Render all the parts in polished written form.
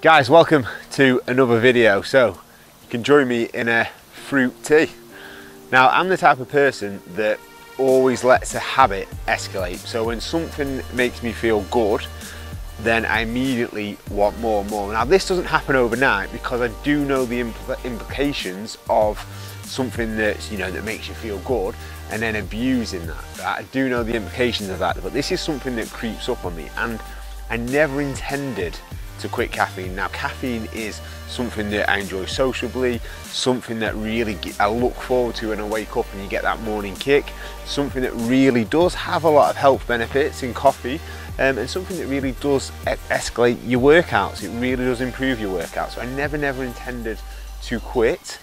Guys, welcome to another video. So you can join me in a fruit tea. Now, I'm the type of person that always lets a habit escalate. So when something makes me feel good, then I immediately want more and more. Now, this doesn't happen overnight because I do know the implications of something that's, that makes you feel good and then abusing that. Right? I do know the implications of that, but this is something that creeps up on me, and I never intended to quit caffeine. Now, caffeine is something that I enjoy sociably, something that really I look forward to when I wake up and you get that morning kick, something that really does have a lot of health benefits in coffee, and something that really does escalate your workouts. It really does improve your workouts. So I never intended to quit,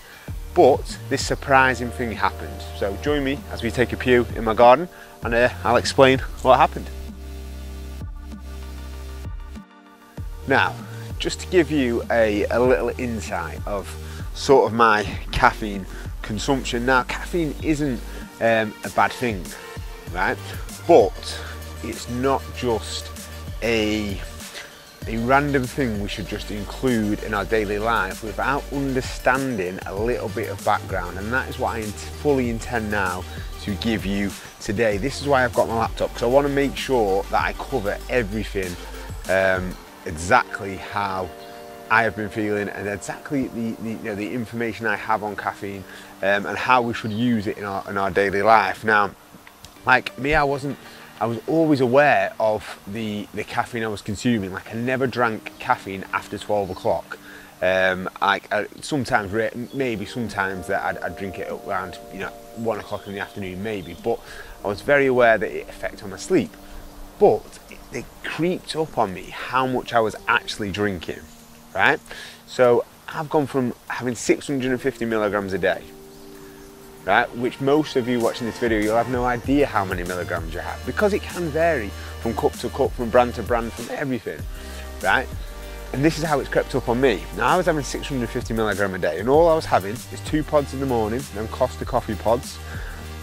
but this surprising thing happened. So join me as we take a pew in my garden and I'll explain what happened. Now, just to give you a little insight of sort of my caffeine consumption. Now, caffeine isn't a bad thing, right? But it's not just a random thing we should just include in our daily life without understanding a little bit of background, and that is what I fully intend now to give you today. This is why I've got my laptop, because I want to make sure that I cover everything exactly how I have been feeling and exactly the information I have on caffeine and how we should use it in our daily life. Now, like me, I was always aware of the caffeine I was consuming. Like, I never drank caffeine after 12 o'clock. Sometimes that I'd drink it around 1 o'clock in the afternoon maybe, but I was very aware that it affected my sleep. But it creeped up on me how much I was actually drinking, right? So I've gone from having 650 milligrams a day, right? Which most of you watching this video, you'll have no idea how many milligrams you have, because it can vary from cup to cup, from brand to brand, from everything, right? And this is how it's crept up on me. Now, I was having 650 milligram a day, and all I was having is 2 pods in the morning, then Costa coffee pods.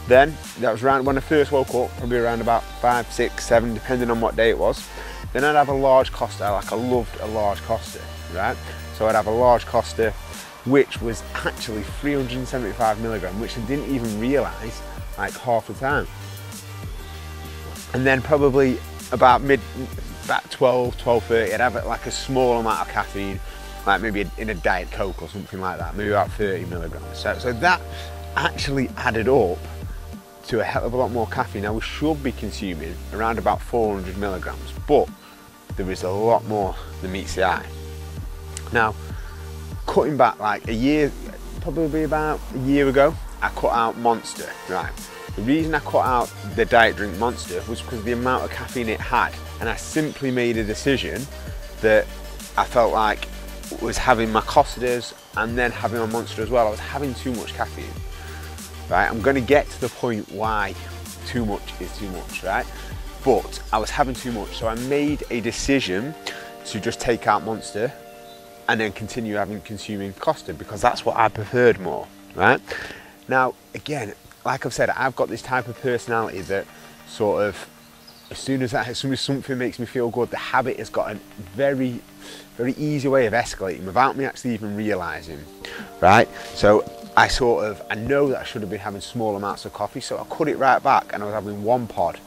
Then, that was around when I first woke up, probably around about 5, 6, 7, depending on what day it was. Then I'd have a large Costa. I loved a large Costa, right? So I'd have a large Costa, which was actually 375 milligram, which I didn't even realize like half the time. And then probably about 12:30, I'd have like a small amount of caffeine, like maybe in a Diet Coke or something like that, maybe about 30 milligrams. So that actually added up to a hell of a lot more caffeine. Now, we should be consuming around about 400 milligrams, but there is a lot more than meets the eye. Now, cutting back like a year, probably about a year ago, I cut out Monster, right? The reason I cut out the diet drink Monster was because of the amount of caffeine it had, and I simply made a decision that I felt like was having my Costas and then having my Monster as well. I was having too much caffeine. Right, I'm going to get to the point why too much is too much, right? But I was having too much, so I made a decision to just take out Monster and then continue consuming Costa, because that's what I preferred more, right? Now, again, like I've said, I've got this type of personality that sort of, as soon as something makes me feel good, the habit has got a very easy way of escalating without me actually even realizing, right? So I know that I should have been having small amounts of coffee, so I cut it right back, and I was having 1 pod,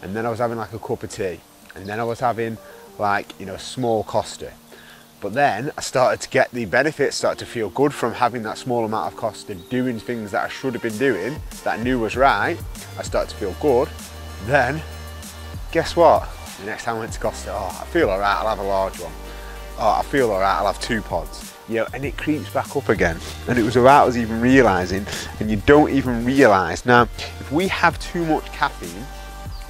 and then I was having like a cup of tea, and then I was having like, a small Costa. But then I started to get the benefits, started to feel good from having that small amount of Costa, doing things that I should have been doing, that I knew was right. I started to feel good. Then, guess what? The next time I went to Costa, I feel all right, I'll have a large one. I feel all right, I'll have 2 pods. And it creeps back up again. And it was without us even realizing, and you don't even realize. Now, if we have too much caffeine,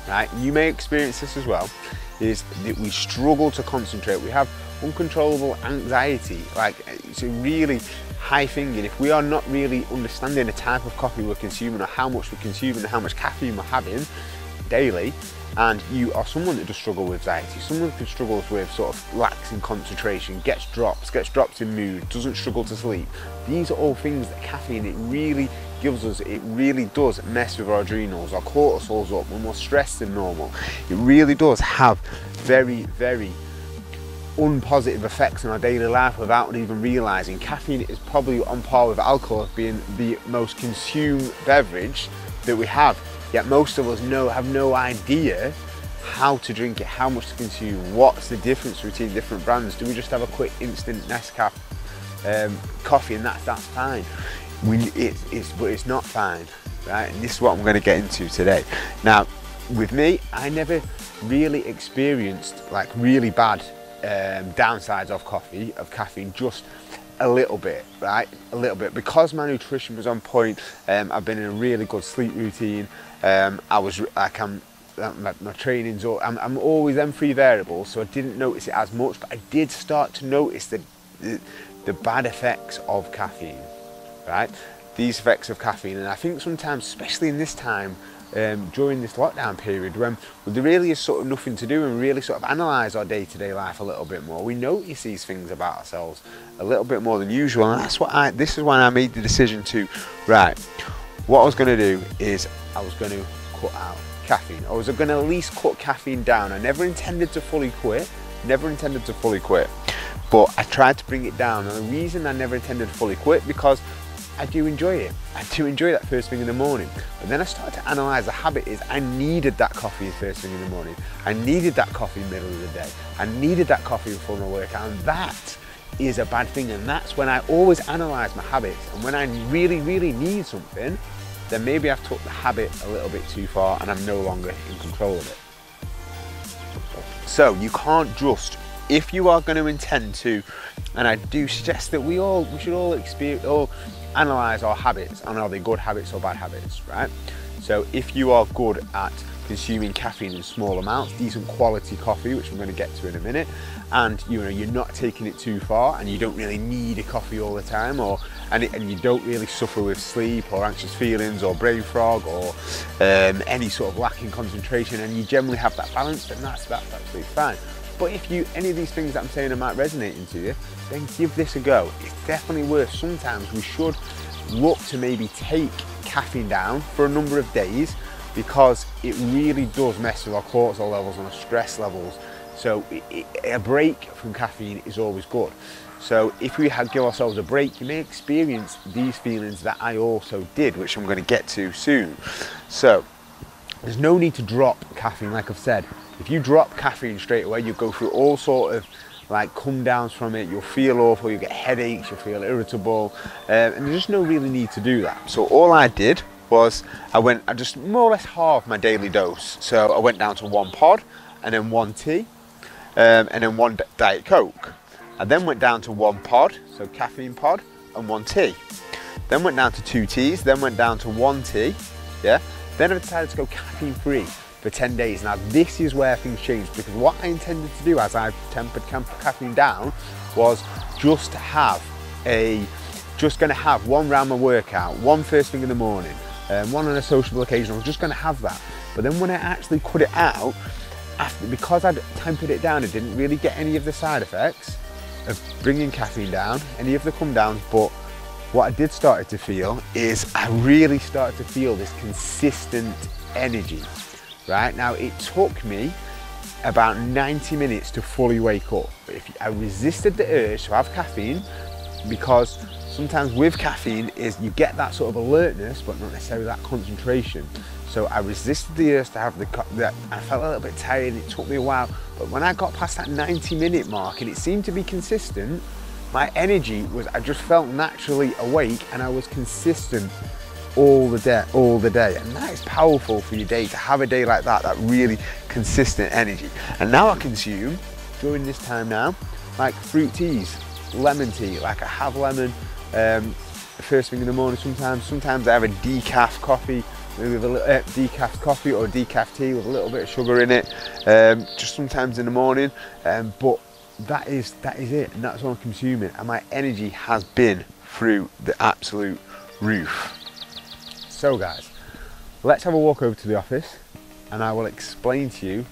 right, you may experience this as well, is that we struggle to concentrate. We have uncontrollable anxiety. Like, it's a really high thing, and if we are not really understanding the type of coffee we're consuming, or how much we're consuming, and how much caffeine we're having daily, and you are someone that does struggle with anxiety, someone who struggles with sort of lacks in concentration, gets drops in mood, doesn't struggle to sleep, these are all things that caffeine, it really gives us, it really does mess with our adrenals, our cortisol's up, we're more stressed than normal. It really does have very unpositive effects on our daily life without even realising. Caffeine is probably on par with alcohol as being the most consumed beverage that we have, yet most of us have no idea how to drink it, how much to consume, what's the difference between different brands. Do we just have a quick instant Nescafe coffee and that's fine? But it's not fine, right? And this is what I'm going to get into today. Now, with me, I never really experienced like really bad downsides of caffeine, just a little bit, right? A little bit, because my nutrition was on point. I've been in a really good sleep routine. My training's all, I'm always M3 variable, so I didn't notice it as much, but I did start to notice the bad effects of caffeine, right? These effects of caffeine, and I think sometimes, especially in this time, during this lockdown period, when there really is sort of nothing to do and really sort of analyse our day-to-day life a little bit more, we notice these things about ourselves a little bit more than usual. And this is when I made the decision to, right, what I was going to do is I was going to cut out caffeine. I was going to at least cut caffeine down. I never intended to fully quit, but I tried to bring it down. And the reason I never intended to fully quit, because I do enjoy it. I do enjoy that first thing in the morning. But then I started to analyse the habit is I needed that coffee first thing in the morning. I needed that coffee middle of the day. I needed that coffee before my workout, and that is a bad thing. And that's when I always analyse my habits. And when I really, really need something, then maybe I've took the habit a little bit too far and I'm no longer in control of it. So you can't just, if you are going to intend to, and I do suggest that we should all analyse our habits, and are they good habits or bad habits, right? So if you are good at consuming caffeine in small amounts, decent quality coffee, which I'm going to get to in a minute, and you're not taking it too far, and you don't really need a coffee all the time, and you don't really suffer with sleep or anxious feelings or brain fog or any sort of lack in concentration, and you generally have that balance, then that's absolutely fine. But if any of these things that I'm saying might resonate to you, then give this a go. It's definitely worth. Sometimes we should look to maybe take caffeine down for a number of days, because it really does mess with our cortisol levels and our stress levels. So a break from caffeine is always good. So if we give ourselves a break, you may experience these feelings that I also did, which I'm going to get to soon. So there's no need to drop caffeine, like I've said. If you drop caffeine straight away, you go through all sort of like come downs from it. You'll feel awful, you'll get headaches, you'll feel irritable, and there's just no really need to do that. So all I did was I just more or less halved my daily dose. So I went down to 1 pod, and then 1 tea, and then 1 Diet Coke. I then went down to 1 pod, so caffeine pod, and 1 tea. Then went down to 2 teas, then went down to 1 tea, yeah? Then I decided to go caffeine free for 10 days. Now this is where things changed, because what I intended to do as I tempered caffeine down was just going to have 1 round my workout, 1 first thing in the morning, 1 on a sociable occasion. I was just going to have that. But then when I actually cut it out, because I'd tempered it down, I didn't really get any of the side effects of bringing caffeine down, any of the come downs. But what I did start to feel is I really started to feel this consistent energy. Right now, it took me about 90 minutes to fully wake up. But I resisted the urge to have caffeine, because sometimes with caffeine is you get that sort of alertness, but not necessarily that concentration. So I resisted the urge to have I felt a little bit tired, it took me a while. But when I got past that 90-minute mark and it seemed to be consistent, my energy I just felt naturally awake, and I was consistent all the day, and that is powerful for your day, to have a day like that really consistent energy. And now I consume, during this time now, like fruit teas, lemon tea, like I have lemon first thing in the morning. Sometimes I have a decaf coffee with decaf coffee or decaf tea with a little bit of sugar in it, just sometimes in the morning, but that is it, and that's what I'm consuming, and my energy has been through the absolute roof. So guys, let's have a walk over to the office, and I will explain to you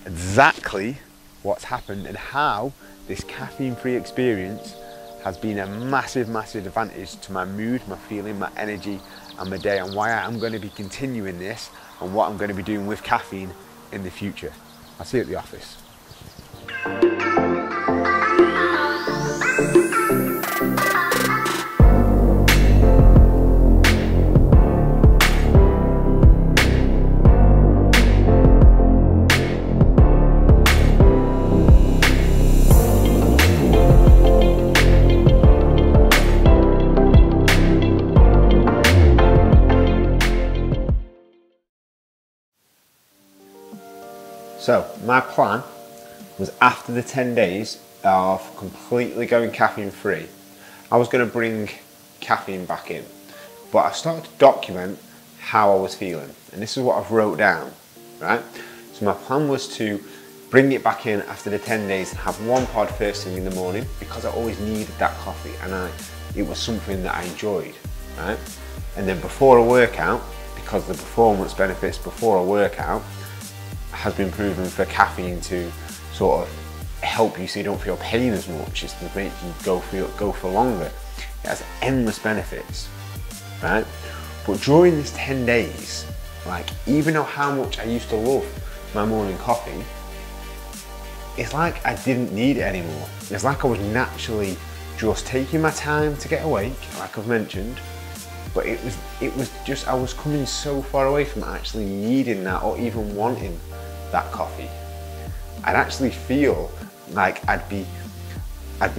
exactly what's happened and how this caffeine-free experience has been a massive advantage to my mood, my feeling, my energy and my day, and why I'm going to be continuing this and what I'm going to be doing with caffeine in the future. I'll see you at the office. So my plan was, after the 10 days of completely going caffeine free, I was going to bring caffeine back in. But I started to document how I was feeling, and this is what I've wrote down, right? So my plan was to bring it back in after the 10 days and have one pod first thing in the morning, because I always needed that coffee and it was something that I enjoyed, right? And then before a workout, because the performance benefits before a workout has been proven for caffeine to sort of help you so you don't feel pain as much, it's to make you go for longer. It has endless benefits, right? But during this 10 days, like, even though how much I used to love my morning coffee, it's like I didn't need it anymore. It's like I was naturally just taking my time to get awake, like I've mentioned, but it was just, I was coming so far away from actually needing that or even wanting that coffee. I'd actually feel like I'd be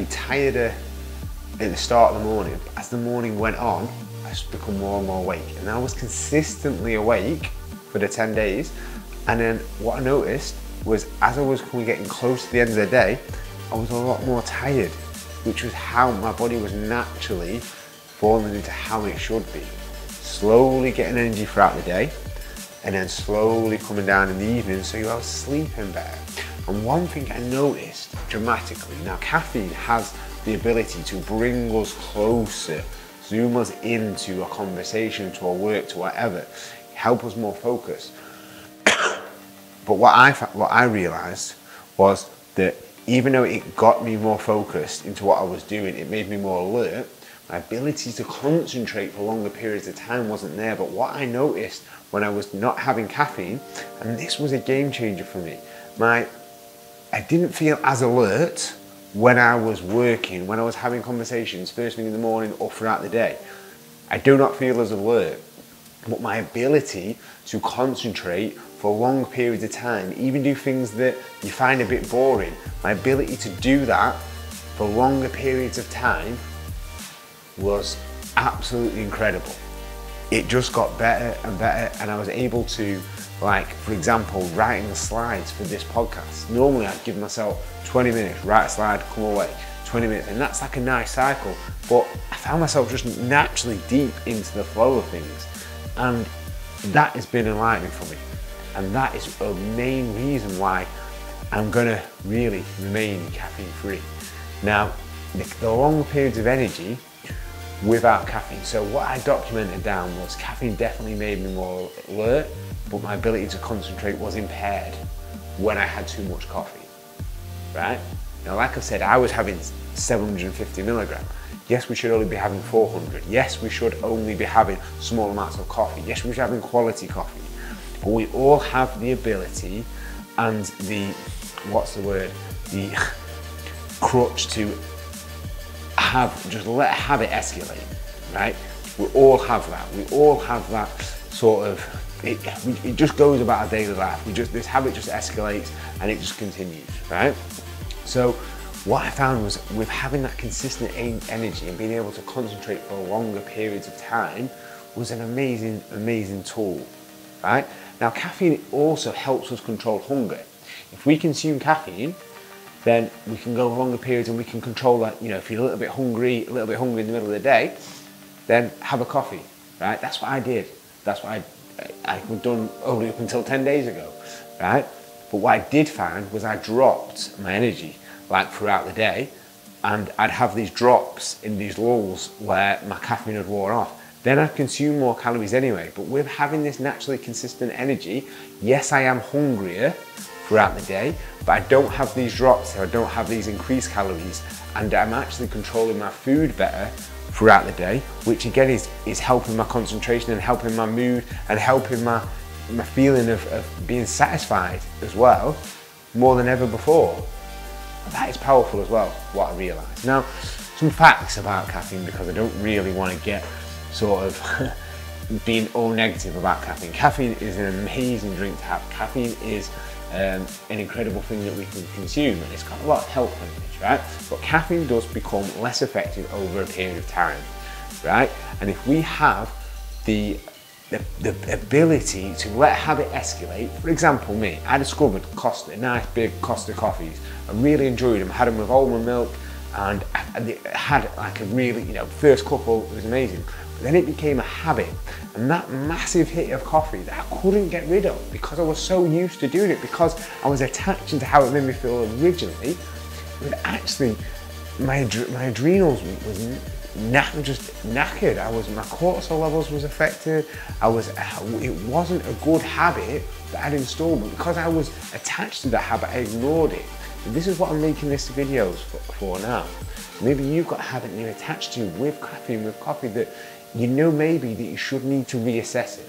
tireder at the start of the morning, but as the morning went on, I just become more and more awake, and I was consistently awake for the 10 days. And then what I noticed was, as I was getting close to the end of the day, I was a lot more tired, which was how my body was naturally falling into how it should be. Slowly getting energy throughout the day, and then slowly coming down in the evening, so I was sleeping better. And one thing I noticed dramatically, now caffeine has the ability to bring us closer, zoom us into a conversation, to a work, to whatever, help us more focused. But what I realized was that even though it got me more focused into what I was doing, it made me more alert, my ability to concentrate for longer periods of time wasn't there. But what I noticed when I was not having caffeine, and this was a game changer for me, I didn't feel as alert when I was working, when I was having conversations first thing in the morning or throughout the day. I do not feel as alert, but my ability to concentrate for long periods of time, even do things that you find a bit boring, my ability to do that for longer periods of time was absolutely incredible. It just got better and better, and I was able to, like, for example, writing the slides for this podcast. Normally I'd give myself 20 minutes, write a slide, come away, 20 minutes, and that's like a nice cycle. But I found myself just naturally deep into the flow of things, and that has been enlightening for me. And that is a main reason why I'm gonna really remain caffeine free. Now, the long periods of energy without caffeine. So what I documented down was caffeine definitely made me more alert, but my ability to concentrate was impaired when I had too much coffee, right? Now, like I said, I was having 750 milligrams. Yes, we should only be having 400. Yes, we should only be having small amounts of coffee. Yes, we should be having quality coffee. But we all have the ability and the, the crutch to let habit escalate, right? We all have that. We all have that sort of, it just goes about our daily life. This habit just escalates and it just continues, right? So what I found was, with having that consistent energy and being able to concentrate for longer periods of time, was an amazing, amazing tool, right? Now, caffeine also helps us control hunger. If we consume caffeine, then we can go longer periods and we can control that. You know, if you're a little bit hungry in the middle of the day, then have a coffee, right? That's what I did. That's what I'd done only up until 10 days ago, right? But what I did find was I dropped my energy, like, throughout the day, and I'd have these drops in these lulls where my caffeine had wore off. Then I'd consume more calories anyway. But with having this naturally consistent energy, yes, I am hungrier throughout the day, but I don't have these drops, so I don't have these increased calories, and I'm actually controlling my food better throughout the day, which again is helping my concentration and helping my mood and helping my feeling of being satisfied as well, more than ever before. That is powerful as well, what I realised. Now, some facts about caffeine, because I don't really want to get sort of being all negative about caffeine. Caffeine is an amazing drink to have. Caffeine is an incredible thing that we can consume, and it's got a lot of health benefits, right? But caffeine does become less effective over a period of time, right? And if we have the the ability to let a habit escalate. For example, me, I discovered a nice big Costa coffees. I really enjoyed them, had them with almond milk, and I had like a really, first couple, it was amazing. But then it became a habit, and that massive hit of coffee that I couldn't get rid of because I was so used to doing it, because I was attaching to how it made me feel originally. But actually, my adrenals was just knackered. My cortisol levels was affected. It wasn't a good habit that I'd installed, but because I was attached to that habit, I ignored it. And this is what I'm making this videos for now. Maybe you've got a habit you're attached to with caffeine, with coffee, that maybe that you should need to reassess it.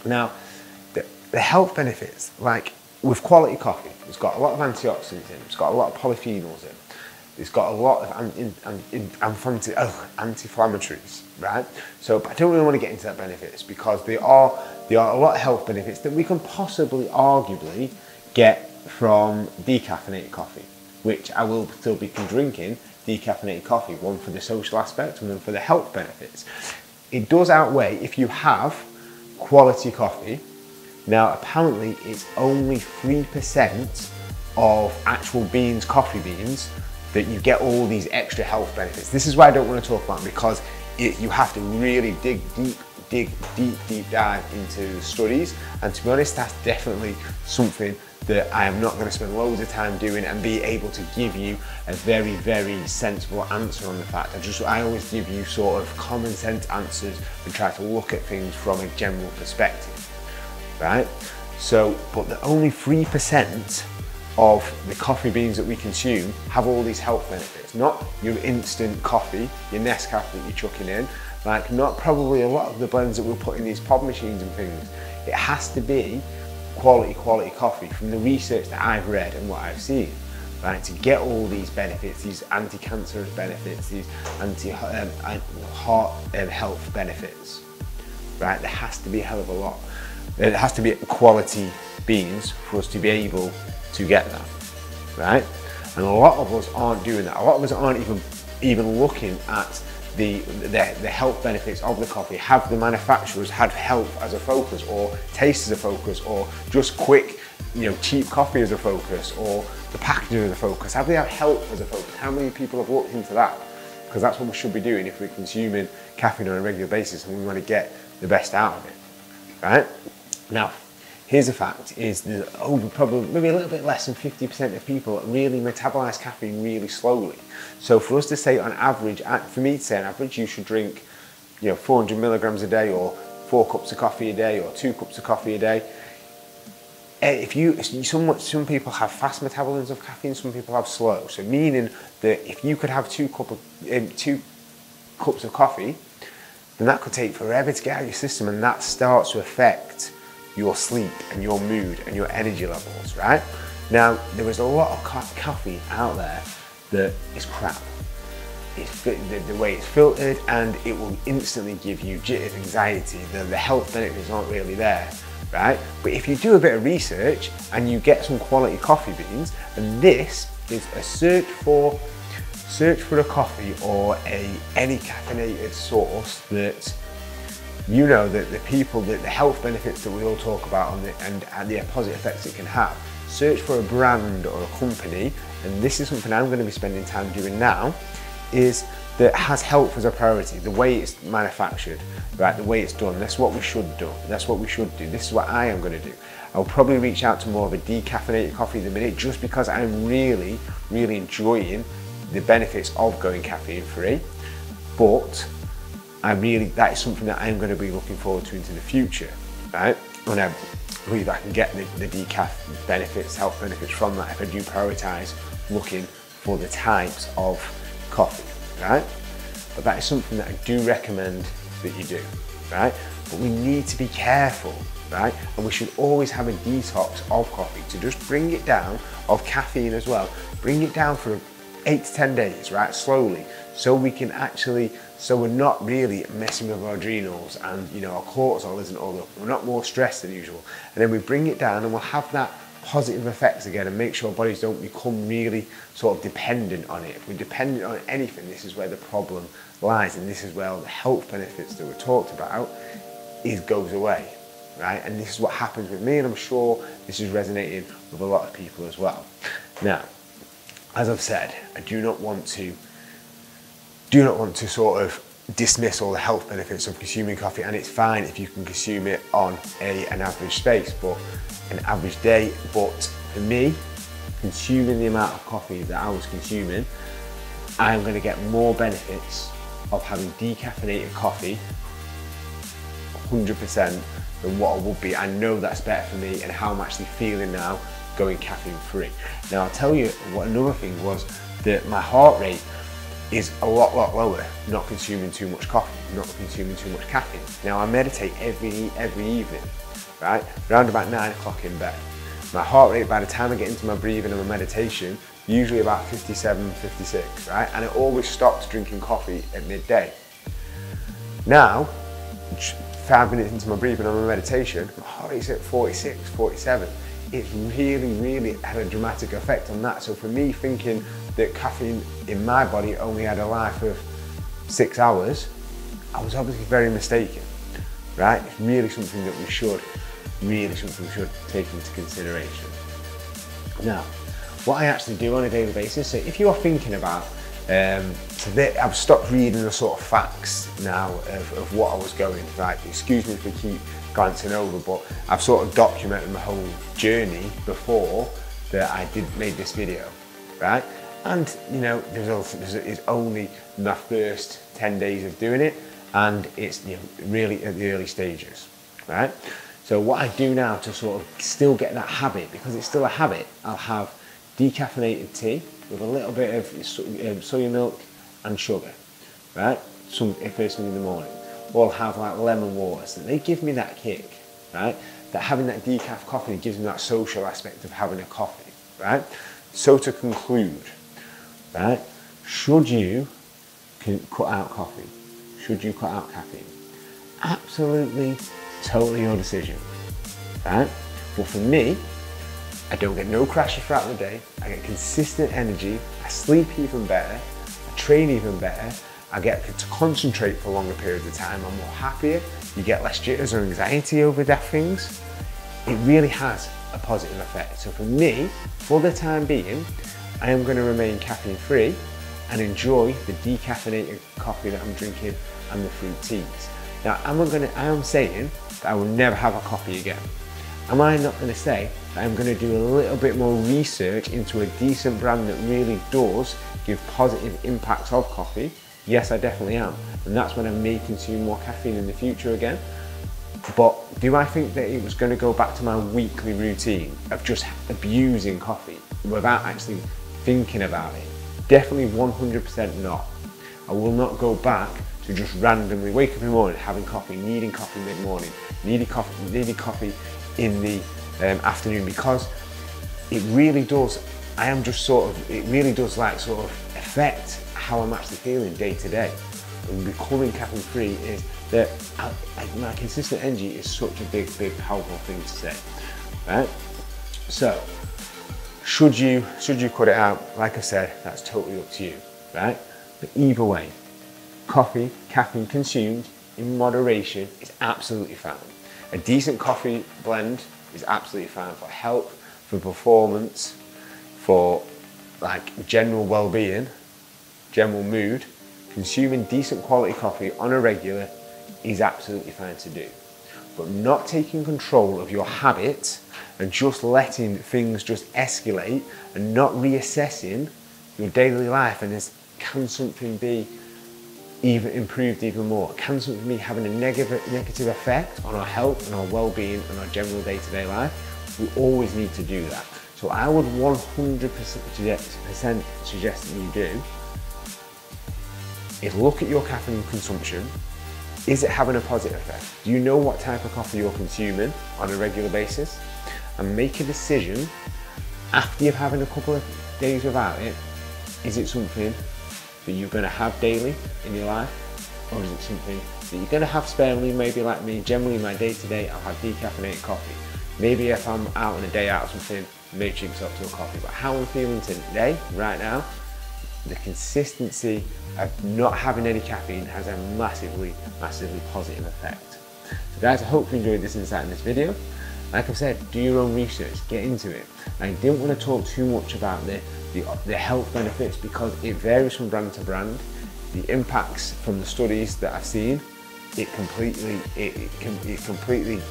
Now, the health benefits, like with quality coffee, it's got a lot of antioxidants in it, it's got a lot of polyphenols in it, it's got a lot of anti-inflammatories, right? So, but I don't really want to get into that benefits, because there are a lot of health benefits that we can possibly, arguably, get from decaffeinated coffee, which I will still be drinking decaffeinated coffee, one for the social aspect and one for the health benefits. It does outweigh if you have quality coffee. Now, apparently, it's only 3% of actual beans, coffee beans, that you get all these extra health benefits. This is why I don't want to talk about it, because you have to really dig deep dive into studies. And to be honest, that's definitely something that I am not going to spend loads of time doing and be able to give you a very, very sensible answer on the fact. I always give you sort of common sense answers and try to look at things from a general perspective, right? So, but the only 3% of the coffee beans that we consume have all these health benefits. Not your instant coffee, your Nescafe that you're chucking in, like not probably a lot of the blends that we'll put in these pod machines and things. It has to be quality coffee from the research that I've read and what I've seen, right? To get all these benefits, these anti-cancerous benefits, these heart health benefits, right? There has to be a hell of a lot. It has to be quality beans for us to be able to get that, right? And a lot of us aren't doing that. A lot of us aren't even looking at the health benefits of the coffee. Have the manufacturers had health as a focus, or taste as a focus, or just quick, cheap coffee as a focus, or the packaging as a focus? Have they had health as a focus? How many people have looked into that? Because that's what we should be doing if we're consuming caffeine on a regular basis and we want to get the best out of it, right? Now, here's the fact, is that probably maybe a little bit less than 50% of people really metabolize caffeine really slowly. So for us to say on average, for me to say on average, you should drink 400 milligrams a day, or 4 cups of coffee a day, or 2 cups of coffee a day. Some people have fast metabolisms of caffeine, some people have slow. So meaning that if you could have 2 cups of coffee, then that could take forever to get out of your system, and that starts to affect your sleep and your mood and your energy levels, right? Now, there is a lot of coffee out there that is crap. It's the way it's filtered, and it will instantly give you jitters, anxiety. The health benefits aren't really there, right? But if you do a bit of research and you get some quality coffee beans, and this is a search for a coffee or any caffeinated source that that the health benefits that we all talk about and the positive effects it can have. Search for a brand or a company, and this is something I'm going to be spending time doing now, is that has health as a priority. The way it's manufactured, right? The way it's done. That's what we should do. That's what we should do. This is what I am going to do. I'll probably reach out to more of a decaffeinated coffee in a minute, just because I'm really, really enjoying the benefits of going caffeine free. But that is something that I'm going to be looking forward to into the future, right? And I believe I can get the decaf benefits, health benefits from that if I do prioritize looking for the types of coffee, right? But that is something that I do recommend that you do, right? But we need to be careful, right? And we should always have a detox of coffee to just bring it down, of caffeine as well. Bring it down for 8 to 10 days, right? Slowly, so we can so we're not really messing with our adrenals, and our cortisol isn't all up. We're not more stressed than usual. And then we bring it down, and we'll have that positive effects again, and make sure our bodies don't become really sort of dependent on it. If we're dependent on anything, this is where the problem lies, and this is where all the health benefits that were talked about goes away, right? And this is what happens with me, and I'm sure this is resonating with a lot of people as well. Now, as I've said, I do not want to sort of dismiss all the health benefits of consuming coffee, and it's fine if you can consume it on an average space, but an average day. But for me, consuming the amount of coffee that I was consuming, I'm going to get more benefits of having decaffeinated coffee 100% than what I would be. I know that's better for me, and how I'm actually feeling now going caffeine free. Now I'll tell you what another thing was, that my heart rate is a lot lower not consuming too much coffee, not consuming too much caffeine. Now I meditate every evening, right? Around about 9 o'clock in bed. My heart rate by the time I get into my breathing and my meditation, usually about 57, 56, right? And it always stops drinking coffee at midday. Now, 5 minutes into my breathing and my meditation, my heart rate's at 46, 47. It's really had a dramatic effect on that. So for me, thinking that caffeine in my body only had a life of 6 hours, I was obviously very mistaken, right? It's really something that we should take into consideration. Now, what I actually do on a daily basis, so if you're thinking about, I've stopped reading the sort of facts now of what I was going, right? Excuse me if we keep glancing over, but I've sort of documented my whole journey before that I made this video, right? And you know, it's only my first 10 days of doing it, and it's, you know, really at the early stages, right? So what I do now to sort of still get that habit, because it's still a habit, I'll have decaffeinated tea with a little bit of soya milk and sugar, right? First thing in the morning. Or I'll have like lemon water. So they give me that kick, right? That having that decaf coffee gives me that social aspect of having a coffee, right? So to conclude, right? Should you cut out coffee? Should you cut out caffeine? Absolutely, totally your decision, right? But for me, I don't get no crashes throughout the day. I get consistent energy. I sleep even better. I train even better. I get to concentrate for longer periods of time. I'm more happier. You get less jitters or anxiety over that things. It really has a positive effect. So for me, for the time being, I am going to remain caffeine free and enjoy the decaffeinated coffee that I'm drinking and the fruit teas. Now, I am saying that I will never have a coffee again. Am I not going to say that I'm going to do a little bit more research into a decent brand that really does give positive impacts of coffee? Yes, I definitely am. And that's when I may consume more caffeine in the future again. But do I think that it was going to go back to my weekly routine of just abusing coffee without actually thinking about it? Definitely 100% not. I will not go back to just randomly wake up in the morning, having coffee, needing coffee mid-morning, needing coffee in the afternoon, because it really does, it really does like sort of affect how I'm actually feeling day to day. And becoming caffeine free is that my consistent energy is such a big powerful thing to say, right? So should you cut it out? Like I said, that's totally up to you, right? But either way, caffeine consumed in moderation is absolutely fine. A decent coffee blend is absolutely fine for health, for performance, for like general well-being, general mood. Consuming decent quality coffee on a regular is absolutely fine to do. But not taking control of your habit and just letting things just escalate and not reassessing your daily life, and can something be even improved even more? Can something be having a negative effect on our health and our well-being and our general day-to-day life? We always need to do that. So I would 100% suggest that you do is look at your caffeine consumption. Is it having a positive effect? Do you know what type of coffee you're consuming on a regular basis? And make a decision after you've having a couple of days without it. Is it something that you're going to have daily in your life? Or is it something that you're going to have sparingly? Maybe like me, generally my day-to-day, I'll have decaffeinated coffee. Maybe if I'm out on a day out or something, I may treat myself to a coffee. But how I'm feeling today, right now, the consistency of not having any caffeine has a massively positive effect. So guys, I hope you enjoyed this insight in this video. Like I've said, do your own research, get into it. I didn't want to talk too much about the health benefits because it varies from brand to brand. The impacts from the studies that I've seen, it completely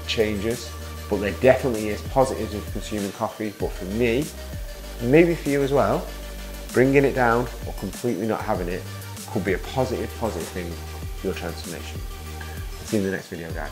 changes. But there definitely is positives of consuming coffee. But for me, maybe for you as well, bringing it down or completely not having it could be a positive thing for your transformation. See you in the next video, guys.